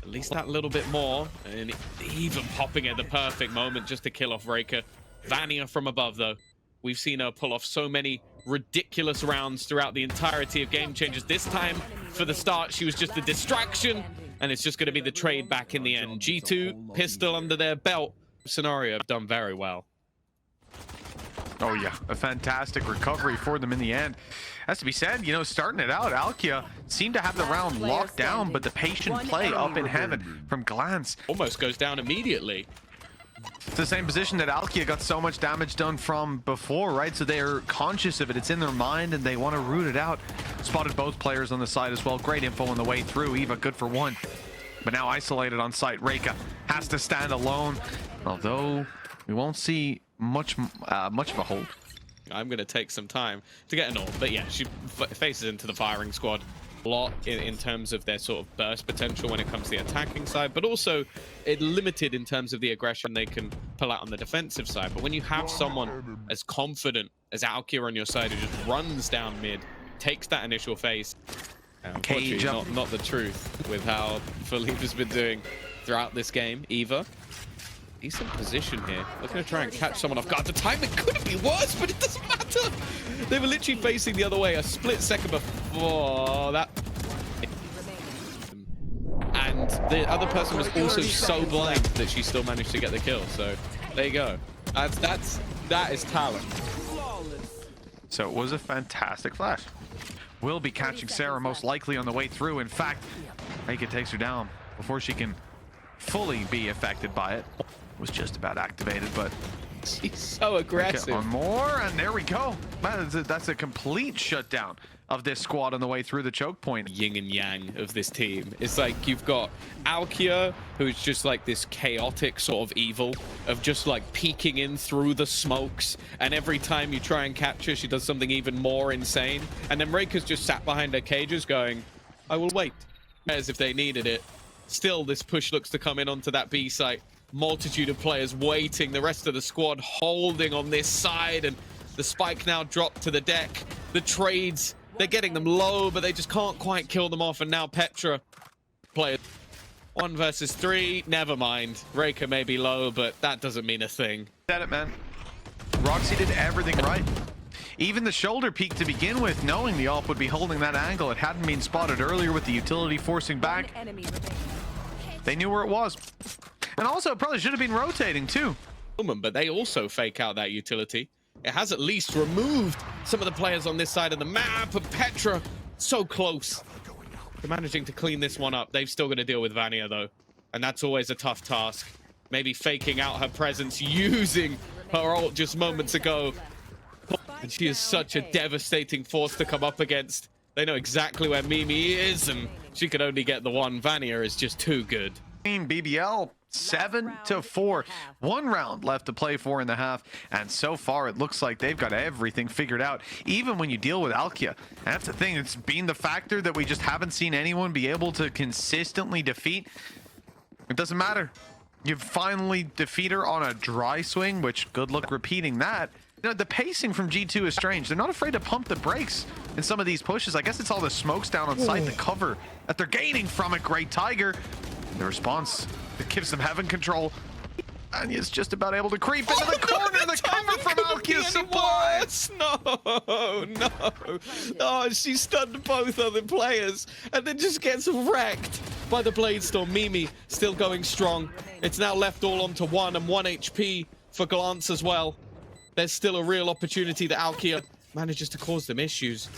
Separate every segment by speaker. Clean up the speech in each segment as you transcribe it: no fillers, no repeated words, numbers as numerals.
Speaker 1: At least that little bit more. And even popping at the perfect moment just to kill off Raker. Vania from above, though. We've seen her pull off so many ridiculous rounds throughout the entirety of Game Changers. This time, for the start, she was just a distraction. And it's just going to be the trade back in the end. G2, pistol under their belt. Scenario have done very well.
Speaker 2: Oh yeah, a fantastic recovery for them in the end. Has to be said, you know, starting it out, Alkia seemed to have the round locked down, but the patient play up in heaven from Glance
Speaker 1: Almost goes down immediately.
Speaker 2: It's the same position that Alkia got so much damage done from before, right? So they're conscious of it. It's in their mind, and they want to root it out. Spotted both players on the side as well. Great info on the way through. Eva, good for one. But now isolated on site. Reika has to stand alone, although we won't see much of a hold.
Speaker 1: I'm going to take some time to get an ult. But yeah, she faces into the firing squad a lot in terms of their sort of burst potential when it comes to the attacking side, but also it limited in terms of the aggression they can pull out on the defensive side. But when you have someone as confident as Alkia on your side who just runs down mid, takes that initial phase, unfortunately not the truth with how Philippe has been doing throughout this game. Eva, decent position here. Looking to try and catch someone off guard. The timing couldn't be worse, but it doesn't matter. They were literally facing the other way a split second before that. And the other person was also so blind that she still managed to get the kill. So there you go. That is talent.
Speaker 2: So it was a fantastic flash. Will be catching Sarah most likely on the way through. In fact, Reika takes her down before she can fully be affected by it. Was just about activated, but
Speaker 1: she's so aggressive.
Speaker 2: On more, and there we go. Man, that's a complete shutdown of this squad on the way through the choke point.
Speaker 1: Yin and yang of this team. It's like you've got Alkia, who's just like this chaotic sort of evil of just like peeking in through the smokes, and every time you try and catch her, she does something even more insane. And then Reika's just sat behind her cages going, I will wait, as if they needed it. Still, this push looks to come in onto that B site. Multitude of players waiting, the rest of the squad holding on this side, and the spike now dropped to the deck. The trades, they're getting them low, but they just can't quite kill them off. And now Petra players 1 versus 3, never mind. Reika may be low, but that doesn't mean a thing.
Speaker 2: Said it, man. Roxy did everything right. Even the shoulder peek to begin with, knowing the AWP would be holding that angle. It hadn't been spotted earlier with the utility forcing back. They knew where it was. And also, it probably should have been rotating too.
Speaker 1: But they also fake out that utility. It has at least removed some of the players on this side of the map. And Petra, so close. They're managing to clean this one up. They've still got to deal with Vania, though. And that's always a tough task. Maybe faking out her presence, using her ult just moments ago. And she is such a devastating force to come up against. They know exactly where Mimi is, and she could only get the one. Vania is just too good.
Speaker 2: BBL 7-4. 1 round left to play for in the half, and so far it looks like they've got everything figured out, even when you deal with Alkia. And that's the thing, it's been the factor that we just haven't seen anyone be able to consistently defeat. It doesn't matter. You finally defeat her on a dry swing, which good luck repeating that. You know, the pacing from G2 is strange. They're not afraid to pump the brakes in some of these pushes. I guess it's all the smokes down on site, the cover that they're gaining from it. Great Tiger. The response that gives them heaven control. And he's just about able to creep into the corner. The cover from Alkia's supply.
Speaker 1: No. Oh, she stunned both other players and then just gets wrecked by the Bladestorm. Mimi still going strong. It's now left all onto 1 and 1 HP for Glance as well. There's still a real opportunity that Alkia manages to cause them issues.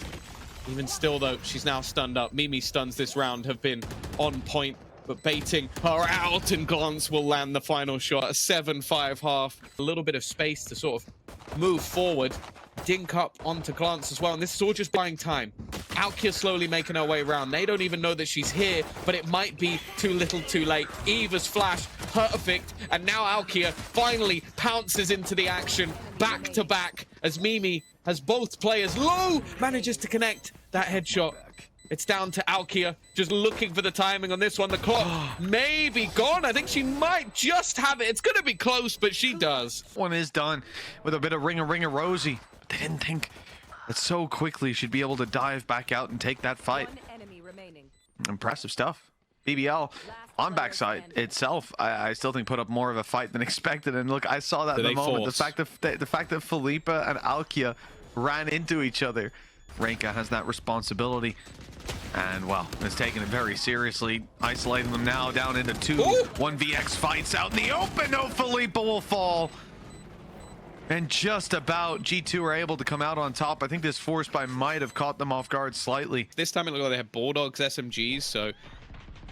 Speaker 1: Even still, though, she's now stunned up. Mimi stuns this round have been on point, but baiting her out, and Glance will land the final shot. A 7-5 half. A little bit of space to sort of move forward. Dink up onto Glance as well, and this is all just buying time. Alkia slowly making her way around. They don't even know that she's here, but it might be too little too late. Eva's flash, perfect, and now Alkia finally pounces into the action, back to back, as Mimi has both players low, manages to connect that headshot. It's down to Alkia, just looking for the timing on this one. The clock may be gone. I think she might just have it. It's going to be close, but she does.
Speaker 2: One is done with a bit of ringer Rosie. But they didn't think that so quickly she'd be able to dive back out and take that fight. Impressive stuff. BBL on backside itself, I still think put up more of a fight than expected. And look, I saw that in the moment. The fact that Philippa and Alkia ran into each other. Renka has that responsibility. And, well, is taking it very seriously. Isolating them now down into 1vx fights out in the open. No, Philippa will fall. And just about G2 are able to come out on top. I think this force buy might have caught them off guard slightly.
Speaker 1: This time it looked like they had Bulldogs, SMGs, so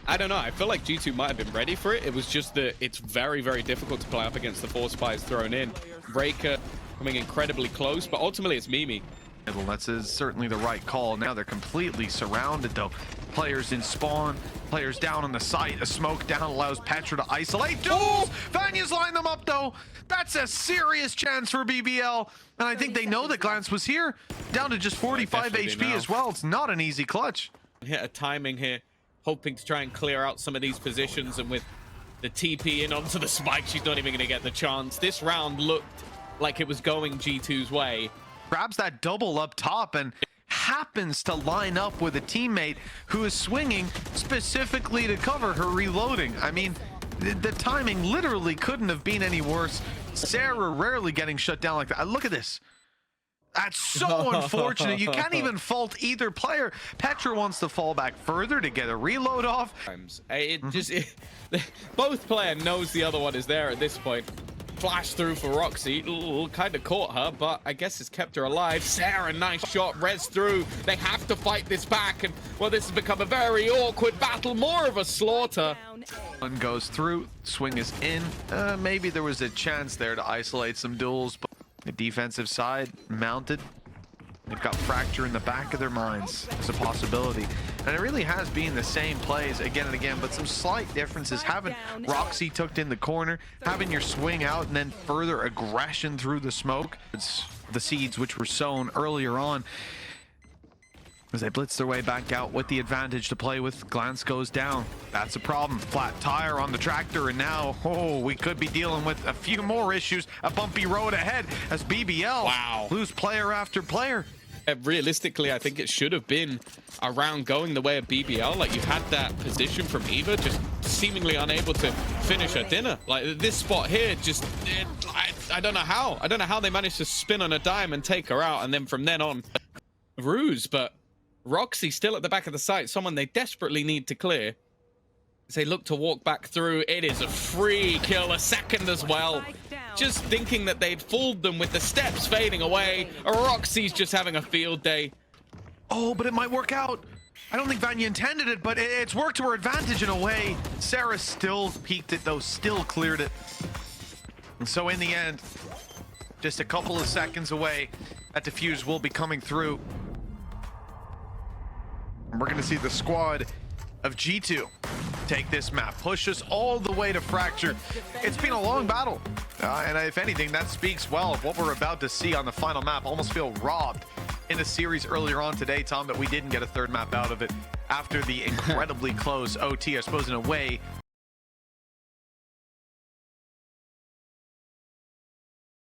Speaker 1: I don't know. I feel like G2 might have been ready for it. It was just that it's very, very difficult to play up against the force buys thrown in. Breaker coming incredibly close, but ultimately it's Mimi.
Speaker 2: That's certainly the right call. Now they're completely surrounded, though. Players in spawn, players down on the site. A smoke down allows Petra to isolate. Duels! Vanya's lined them up, though. That's a serious chance for BBL. And I think they know that Glance was here. Down to just 45 HP as well. It's not an easy clutch.
Speaker 1: Hit a timing here, hoping to try and clear out some of these positions. And with the TP in onto the spike, she's not even going to get the chance. This round looked like it was going G2's way.
Speaker 2: Grabs that double up top and happens to line up with a teammate who is swinging specifically to cover her reloading. I mean, the timing literally couldn't have been any worse. Sarah rarely getting shut down like that. Look at this. That's so unfortunate. You can't even fault either player. Petra wants to fall back further to get a reload off.
Speaker 1: Both player knows the other one is there at this point. Flash through for Roxy. Kind of caught her, but I guess it's kept her alive. Sarah, nice shot. Res through. They have to fight this back, and well, this has become a very awkward battle. More of a slaughter.
Speaker 2: One goes through. Swing is in. Maybe there was a chance there to isolate some duels, but the defensive side mounted. They've got Fracture in the back of their minds. It's a possibility. And it really has been the same plays again and again, but some slight differences. Having Roxy tucked in the corner, having your swing out, and then further aggression through the smoke. It's the seeds which were sown earlier on. As they blitz their way back out with the advantage to play with, Glance goes down. That's a problem. Flat tire on the tractor, and now, we could be dealing with a few more issues. A bumpy road ahead as BBL lose player after player.
Speaker 1: Realistically, I think it should have been around going the way of BBL. Like, you had that position from Eva, just seemingly unable to finish her dinner. Like, this spot here, I don't know how. I don't know how they managed to spin on a dime and take her out, and then from then on, ruse. But Roxy still at the back of the site, someone they desperately need to clear. As they look to walk back through, it is a free kill, a second as well. Just thinking that they'd fooled them with the steps fading away. Roxy's just having a field day.
Speaker 2: Oh, but it might work out. I don't think Vanya intended it, but it's worked to her advantage in a way. Sarah still peeked it, though, still cleared it. And so in the end, just a couple of seconds away, that defuse will be coming through. And we're going to see the squad of G2 take this map, push us all the way to Fracture. It's been a long battle, and if anything, that speaks well of what we're about to see on the final map. Almost feel robbed in the series earlier on today, Tom, that we didn't get a third map out of it after the incredibly close OT, I suppose, in a way.